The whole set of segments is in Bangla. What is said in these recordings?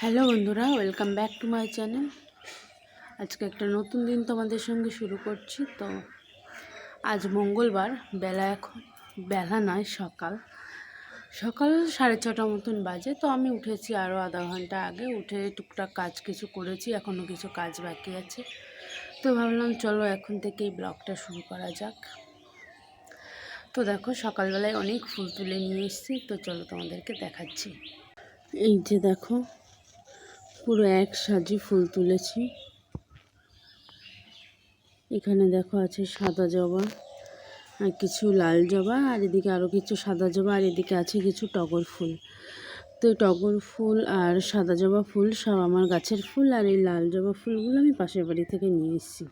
হ্যালো বন্ধুরা, welcome back to my channel. আজকে একটা নতুন দিন তোমাদের সঙ্গে শুরু করছি। তো আজ মঙ্গলবার, বেলা নয়, সকাল 6:30 মতন বাজে। তো আমি উঠেছি আরও আধা ঘন্টা আগে, উঠে টুকটাক কাজ কিছু করেছি, এখনও কিছু কাজ বাকি আছে। তো ভাবলাম চলো এখন থেকেই ব্লগটা শুরু করা যাক। তো দেখো, সকালবেলায় অনেক ফুল তুলে নিয়ে এসেছি, তো চলো তোমাদেরকে দেখাচ্ছি। এই যে দেখো, পুরো এক সাজি ফুল তুলেছি। এখানে দেখো আছে সাদা জবা আর কিছু লাল জবা, আর এদিকে আরও কিছু সাদা জবা, আর এদিকে আছে কিছু টগর ফুল। তো এই টগর ফুল আর সাদা জবা ফুল সব আমার গাছের ফুল, আর এই লাল জবা ফুলগুলো আমি পাশের বাড়ি থেকে নিয়ে এসেছি।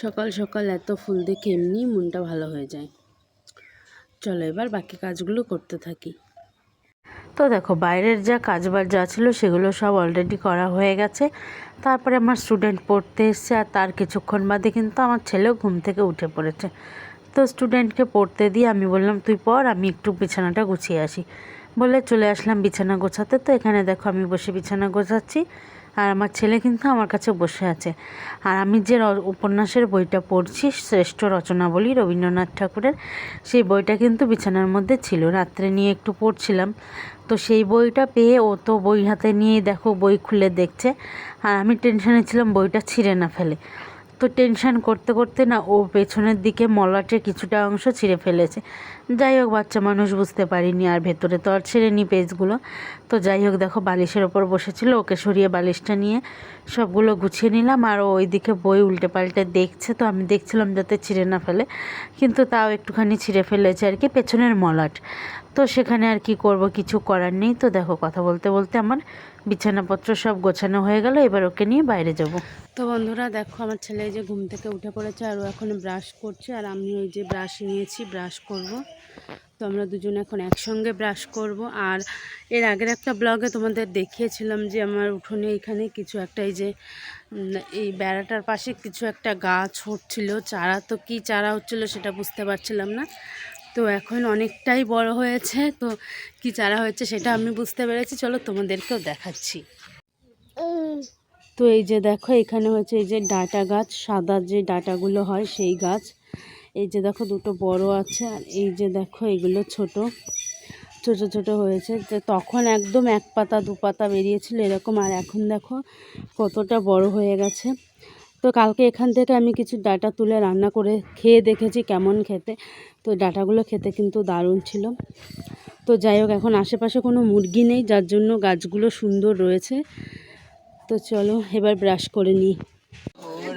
সকাল সকাল এত ফুল দেখে এমনি মনটা ভালো হয়ে যায়। চলো এবার বাকি কাজগুলো করতে থাকি। তো দেখো, বাইরের যা কাজবাজ যা ছিল সেগুলো সব অলরেডি করা হয়ে গেছে। তারপরে আমার স্টুডেন্ট পড়তে এসছে, আর তার কিছুক্ষণ বাদে কিন্তু আমার ছেলেও ঘুম থেকে উঠে পড়েছে। তো স্টুডেন্টকে পড়তে দিয়ে আমি বললাম তুই পড়, আমি একটু বিছানাটা গুছিয়ে আসি বলে চলে আসলাম বিছানা গোছাতে। তো এখানে দেখো আমি বসে বিছানা গোছাচ্ছি, আর আমার ছেলে কিন্তু আমার কাছে বসে আছে। আর আমি যে উপন্যাসের বইটা পড়ছি, শ্রেষ্ঠ রচনাবলী রবীন্দ্রনাথ ঠাকুরের, সেই বইটা কিন্তু বিছানার মধ্যে ছিল, রাত্রে নিয়ে একটু পড়ছিলাম। তো সেই বইটা পেয়ে ও তো বই হাতে নিয়েই দেখো বই খুলে দেখছে, আর আমি টেনশনে ছিলাম বইটা ছিঁড়ে না ফেলে। তো টেনশান করতে করতে না ও পেছনের দিকে মলাটের কিছুটা অংশ ছিঁড়ে ফেলেছে। যাই হোক, বাচ্চা মানুষ বুঝতে পারিনি, আর ভেতরে তো আর ছেড়েনি পেজগুলো। তো যাই হোক, দেখো বালিশের ওপর বসেছিল, ওকে সরিয়ে বালিশটা নিয়ে সবগুলো গুছিয়ে নিলাম, আর ওই দিকে বই উল্টে পাল্টে দেখছে। তো আমি দেখছিলাম যাতে ছিঁড়ে না ফেলে, কিন্তু তাও একটুখানি ছিঁড়ে ফেলেছে আর কি, পেছনের মলাট। তো সেখানে আর কি করব, কিছু করার নেই। তো দেখো, কথা বলতে বলতে আমার বিছানাপত্র সব গোছানো হয়ে গেল, এবার ওকে নিয়ে বাইরে যাব। তো বন্ধুরা দেখো, আমার ছেলে যে ঘুম থেকে উঠে পড়েছে, আর ও এখন ব্রাশ করছে, আর আমি ওই যে ব্রাশ নিয়েছি, ব্রাশ করব। তো আমরা দুজনে এখন একসঙ্গে ব্রাশ করব। আর এর আগের একটা ব্লগে তোমাদের দেখিয়েছিলাম যে আমার উঠোনে এখানে কিছু একটা, এই যে এই বেড়াটার পাশে কিছু একটা গাছ হচ্ছিল, চারা। তো কি চারা হচ্ছিল সেটা বুঝতে পারছিলাম না। তো এখন অনেকটাই বড় হয়েছে, তো কি চারা হয়েছে সেটা আমি বুঝতে পেরেছি। চলো তোমাদেরকেও দেখাচ্ছি। তো এই যে দেখো, এখানে হচ্ছে এই যে ডাঁটা গাছ, সাদা যে ডাঁটাগুলো হয় সেই গাছ। এই যে দেখো দুটো বড় আছে, আর এই যে দেখো এগুলো ছোট ছোট ছোট হয়েছে। যে তখন একদম এক পাতা দু পাতা বেরিয়েছিল এরকম, আর এখন দেখো কতটা বড় হয়ে গেছে। তো কালকে এখান থেকে আমি কিছু ডাঁটা তুলে রান্না করে খেয়ে দেখেছি কেমন খেতে। তো ডাঁটাগুলো খেতে কিন্তু দারুণ ছিল। তো যাই হোক, এখন আশেপাশে কোনো মুরগি নেই, যার জন্য গাছগুলো সুন্দর রয়েছে। তো চলো এবার ব্রাশ করে নিই।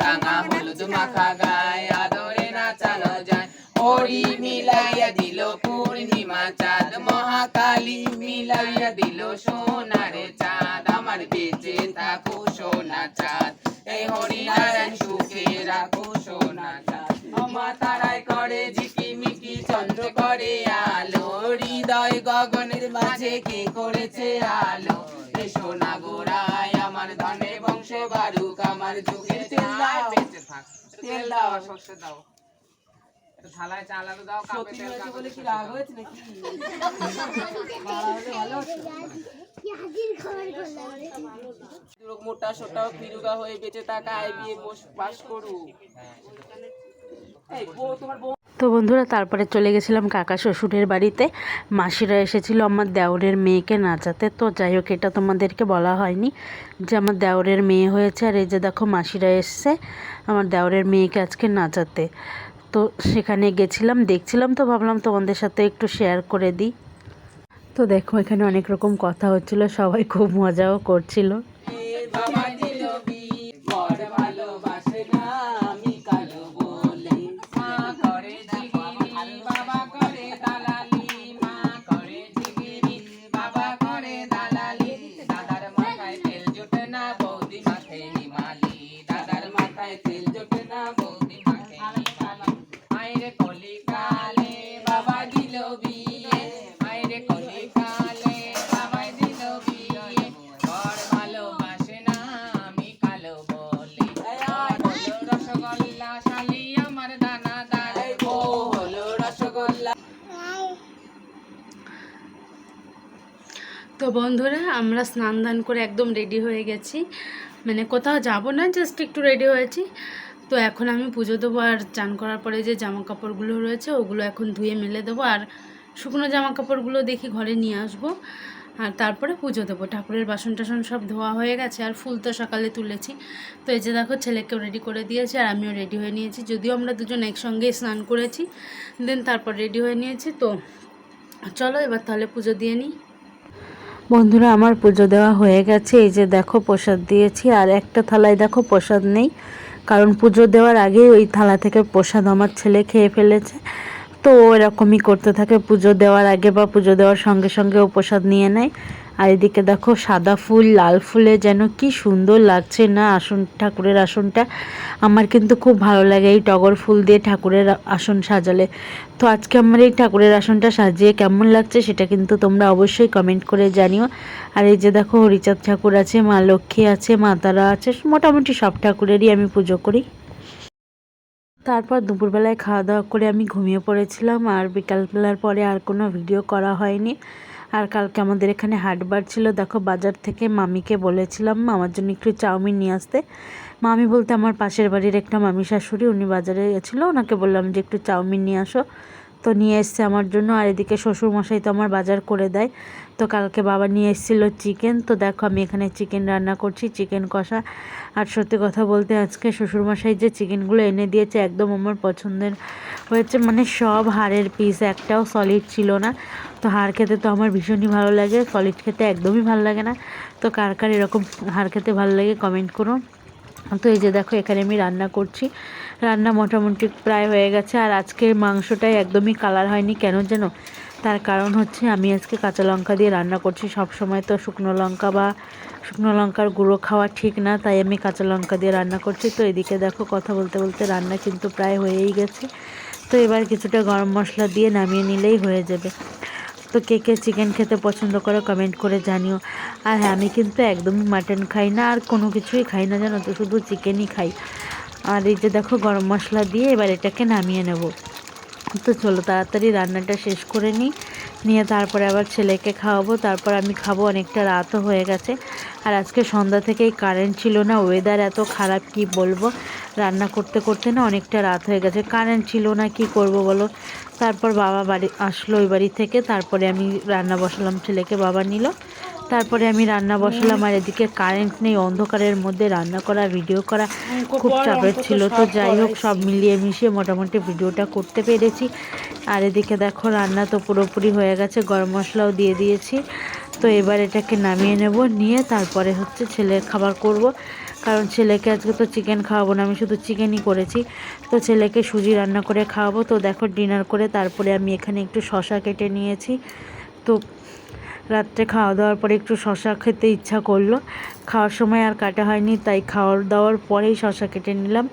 রাঙা হলুদ মাখা গায় আদরে নাচানো যায়, হরি মিলাইয়া দিল পূর্ণিমা চাঁদ, মহাকালী মিলাইয়া দিল সোনারে চাঁদ, আমার বেঁচে থাকো সোনা চাঁদ, এই হরিনারায়ণ সুখে রাখো সোনা চাঁদ, মা তারাই করে ঝিকিমিকি চন্দ্র করে আলো, হৃদয় গগনের মাঝে কে করেছে আলো, এই সোনা গোড়ায় আমার ধনে বংশ বাড়ুক, আমার যুগের তেল দাও, বেঁচে থাক, তেল দাও, সর্ষে দাও, থালায় চাল আলু দাও, কাপে তেল দাও। বলে কি রাগ হয়েছে নাকি? মোটা সোটা ফিরুগা হয়ে বেঁচে থাকা, আই বিয়ে পাস করুক। এই বউ, তোমার বউ। তো বন্ধুরা, তারপরে চলে গেছিলাম কাকা শ্বশুরের বাড়িতে। মাসিরা এসেছিল আমার দেওরের মেয়েকে নাচাতে। তো যাই হোক, এটা তোমাদেরকে বলা হয়নি যে আমার দেওরের মেয়ে হয়েছে। আর এই যে দেখো মাসিরা এসছে আমার দেওরের মেয়েকে আজকে নাচাতে। তো সেখানে গেছিলাম, দেখছিলাম, তো ভাবলাম তোমাদের সাথে একটু শেয়ার করে দিই। তো দেখো, এখানে অনেক রকম কথা হচ্ছিল, সবাই খুব মজাও করছিল। বাবা দিল বিয়ে, বড় ভালোবাসে না আমি কালো বলে, মা করে জিগিরি, বাবা করে দালালি, মা করে জিগিরি, বাবা করে দালালি, দাদার মাথায় তেল জোটে না, বৌদি মাথায় হিমালি, দাদার মাথায় তেল জোটে না, বৌদি মাথায় হিমালি, মায়ের কলি কালে বাবা দিল বিয়ে, মায়ের কলি কালে বাবা দিল বিয়ে, বড় ভালোবাসে না তো বন্ধুরা আমরা স্নান দান করে একদম রেডি হয়ে গেছি, মানে কোথাও যাব না, জাস্ট একটু রেডি হয়েছি। তো এখন আমি পুজো দেবো, আর চান করার পরে যে জামা কাপড়গুলো রয়েছে ওগুলো এখন ধুয়ে মেলে দেবো, আর শুকনো জামা কাপড়গুলো দেখি ঘরে নিয়ে আসবো, আর তারপরে পুজো দেবো। ঠাকুরের বাসন টাসন সব ধোয়া হয়ে গেছে, আর ফুল তো সকালে তুলেছি। তো এই যে দেখো ছেলেকেও রেডি করে দিয়েছি, আর আমিও রেডি হয়ে নিয়েছি, যদিও আমরা দুজন একসঙ্গেই স্নান করেছি, দেন তারপর রেডি হয়ে নিয়েছি। তো চলো এবার তাহলে পুজো দিয়ে নিই। বন্ধুরা আমার পুজো দেওয়া হয়ে গেছে, এই যে দেখো প্রসাদ দিয়েছি, আর একটা থালায় দেখো প্রসাদ নেই, কারণ পুজো দেওয়ার আগে ওই থালা থেকে প্রসাদ আমার ছেলে খেয়ে ফেলেছে। তো এরকমই করতে থাকে, পুজো দেওয়ার আগে বা পুজো দেওয়ার সঙ্গে সঙ্গে ও প্রসাদ নিয়ে নেয়। আর এদিকে দেখো সাদা ফুল লাল ফুলে যেন কি সুন্দর লাগছে না আসন, ঠাকুরের আসনটা। আমার কিন্তু খুব ভালো লাগে এই টগর ফুল দিয়ে ঠাকুরের আসন সাজালে। তো আজকে আমার এই ঠাকুরের আসনটা সাজিয়ে কেমন লাগছে সেটা কিন্তু তোমরা অবশ্যই কমেন্ট করে জানিও। আর এই যে দেখো হরিচাঁদ ঠাকুর আছে, মা লক্ষ্মী আছে, মা তারা আছে, মোটামুটি সব ঠাকুরেরই আমি পুজো করি। তারপর দুপুরবেলায় খাওয়া দাওয়া করে আমি ঘুমিয়ে পড়েছিলাম, আর বিকালবেলার পরে আর কোনো ভিডিও করা হয়নি। আর কালকে আমাদের এখানে হাটবার ছিল, দেখো বাজার থেকে মামিকে বলেছিলাম আমার জন্য একটু চাউমিন নিয়ে আসতে। মামি বলতে আমার পাশের বাড়ির একটা মামি শাশুড়ি, উনি বাজারে গেছিলো, ওনাকে বললাম যে একটু চাউমিন নিয়ে আসো, তো নিয়ে এসছে আমার জন্য। আর এদিকে শ্বশুরমশাই তো আমার বাজার করে দেয়, তো কালকে বাবা নিয়ে এসেছিলো চিকেন। তো দেখো আমি এখানে চিকেন রান্না করছি, চিকেন কষা। আর সত্যি কথা বলতে আজকে শ্বশুরমশাই যে চিকেনগুলো এনে দিয়েছে একদম আমার পছন্দের হয়েছে, মানে সব হাড়ের পিস, একটাও সলিড ছিল না। তো হাড় খেতে তো আমার ভীষণই ভালো লাগে, সলিড খেতে একদমই ভালো লাগে না। তো কার কার এরকম হাড় খেতে ভালো লাগে কমেন্ট করুন। তো এই যে দেখো এখানে আমি রান্না করছি, রান্না মোটামুটি প্রায় হয়ে গেছে। আর আজকের মাংসটাই একদমই কালার হয়নি, কেন যেন, তার কারণ হচ্ছে আমি আজকে কাঁচা লঙ্কা দিয়ে রান্না করছি। সব সময় তো শুকনো লঙ্কা বা শুকনো লঙ্কার গুঁড়ো খাওয়া ঠিক না, তাই আমি কাঁচা লঙ্কা দিয়ে রান্না করছি। তো এদিকে দেখো কথা বলতে বলতে রান্না কিন্তু প্রায় হয়েই গেছে। তো এবার কিছুটা গরম মশলা দিয়ে নামিয়ে নিলেই হয়ে যাবে। তো কে কে চিকেন খেতে পছন্দ করে কমেন্ট করে জানিও। আর হ্যাঁ, আমি কিন্তু একদমই মাটন খাই না, আর কোনো কিছুই খাই না জানো তো, শুধু চিকেনই খাই। আর এই যে দেখো গরম মশলা দিয়ে এবার এটাকে নামিয়ে নেব। তো চলো তাড়াতাড়ি রান্নাটা শেষ করে নিয়ে তারপরে আবার ছেলেকে খাওয়াবো, তারপর আমি খাবো। অনেকটা রাতও হয়ে গেছে, আর আজকে সন্ধ্যা থেকেই কারেন্ট ছিল না, ওয়েদার এত খারাপ কি বলবো। রান্না করতে করতে না অনেকটা রাত হয়ে গেছে, কারেন্ট ছিল না, কি করব বলো। তারপর বাবা বাড়ি আসলো ওই বাড়ি থেকে, তারপরে আমি রান্না বসালাম, ছেলেকে বাবা নিল, তারপরে আমি রান্না বসালাম। আর এদিকে কারেন্ট নেই, অন্ধকারের মধ্যে রান্না করা ভিডিও করা খুব চাপের ছিল। তো যাই হোক সব মিলিয়ে মিশিয়ে মোটামুটি ভিডিওটা করতে পেরেছি। আর এদিকে দেখো রান্না তো পুরোপুরি হয়ে গেছে, গরম মশলাও দিয়ে দিয়েছি। তো এবার এটাকে নামিয়ে নেব, নিয়ে তারপরে হচ্ছে ছেলের খাবার করব, কারণ ছেলেকে আজকে তো চিকেন খাওয়াবো না, আমি শুধু চিকেনই করেছি। তো ছেলেকে সুজি রান্না করে খাওয়াবো। তো দেখো ডিনার করে তারপরে আমি এখানে একটু শশা কেটে নিয়েছি। তো রাত্রে খাওয়া দাওয়ার পরে একটু শশা খেতে ইচ্ছা করলো, খাওয়ার সময় আর কাটা হয়নি, তাই খাওয়ার দাওয়ার পরেই শশা কেটে নিলাম,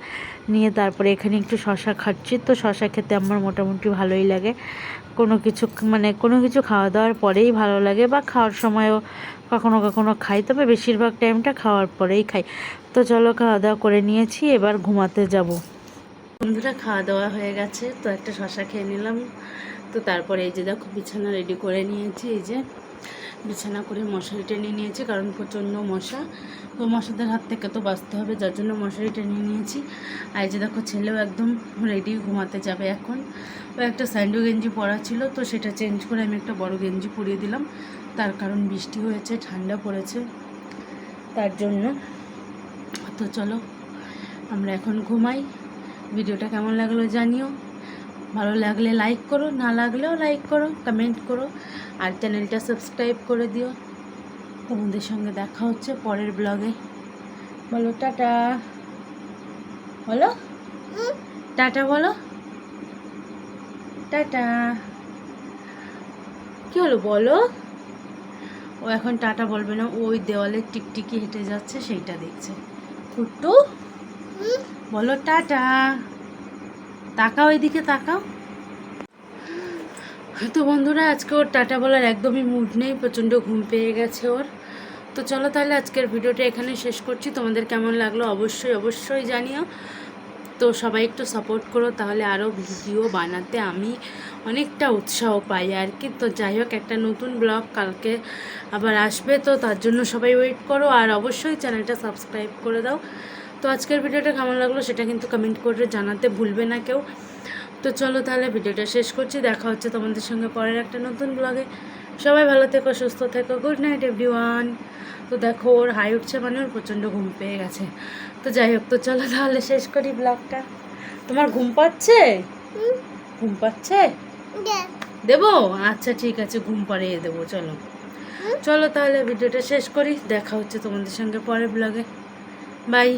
নিয়ে তারপরে এখানে একটু শশা খাচ্ছি। তো শশা খেতে আমার মোটামুটি ভালোই লাগে, কোনো কিছু খাওয়া দাওয়ার পরেই ভালো লাগে, বা খাওয়ার সময়ও কখনো কখনো খাই, তবে বেশিরভাগ টাইমটা খাওয়ার পরেই খাই। তো চলো খাওয়া দাওয়া করে নিয়েছি, এবার ঘুমাতে যাব। বন্ধুরা খাওয়া দাওয়া হয়ে গেছে, তো একটা শশা খেয়ে নিলাম। তো তারপরে এই যে দেখো বিছানা রেডি করে নিয়েছি, এই যে বিছানা করে মশারি টেনে নিয়েছি, কারণ প্রচণ্ড মশা, তো মশাদের হাত থেকে তো বাঁচতে হবে, যার জন্য মশারি টেনে নিয়েছি। আর এই যে দেখো ছেলেও একদম রেডি, ঘুমাতে যাবে এখন। ও একটা স্যান্ডো গেঞ্জি পরা ছিল, তো সেটা চেঞ্জ করে আমি একটা বড় গেঞ্জি পরিয়ে দিলাম, তার কারণ বৃষ্টি হয়েছে, ঠান্ডা পড়েছে, তার জন্য। তো চলো আমরা এখন ঘুমাই। ভিডিওটা কেমন লাগলো জানিও, ভালো লাগলে লাইক করো, না লাগলেও লাইক করো, কমেন্ট করো, আর চ্যানেলটা সাবস্ক্রাইব করে দিও। তোমাদের সঙ্গে দেখা হচ্ছে পরের ব্লগে। বলো টাটা, বলো টাটা, বলো টাটা। কি হলো বলো? ও এখন টাটা বলবে না, ওই দেওয়ালের টিকটিকি হেঁটে যাচ্ছে, সেইটা দেখছে। কুট্টু বলো টাটা, তাকাও এদিকে তাকাও। তো বন্ধুরা আজকে ওর টাটা বলার একদমই মুড নেই, প্রচণ্ড ঘুম পেয়ে গেছে ওর। তো চলো তাহলে আজকের ভিডিওটা এখানে শেষ করছি। তোমাদের কেমন লাগলো অবশ্যই অবশ্যই জানিও। তো সবাই একটু সাপোর্ট করো, তাহলে আরও ভিডিও বানাতে আমি অনেকটা উৎসাহ পাই আর কি। তো যাই হোক, একটা নতুন ব্লগ কালকে আবার আসবে, তো তার জন্য সবাই ওয়েট করো আর অবশ্যই চ্যানেলটা সাবস্ক্রাইব করে দাও। তো আজকের ভিডিওটা কেমন লাগলো সেটা কিন্তু কমেন্ট করে জানাতে ভুলবে না কেউ। তো চলো তাহলে ভিডিওটা শেষ করছি, দেখা হচ্ছে তোমাদের সঙ্গে পরের একটা নতুন ব্লগে। সবাই ভালো থেকো, সুস্থ থেকো, গুড নাইট এভরিওয়ান। তো দেখো ওর হাই উঠছে মানে ওর প্রচণ্ড ঘুম পেয়ে গেছে। তো যাই হোক, তো চলো তাহলে শেষ করি ব্লগটা। তোমার ঘুম পাচ্ছে? ঘুম পাচ্ছে? দেবো? আচ্ছা ঠিক আছে, ঘুম পাড়িয়ে দেবো। চলো চলো তাহলে ভিডিওটা শেষ করি, দেখা হচ্ছে তোমাদের সঙ্গে পরের ব্লগে। বাই।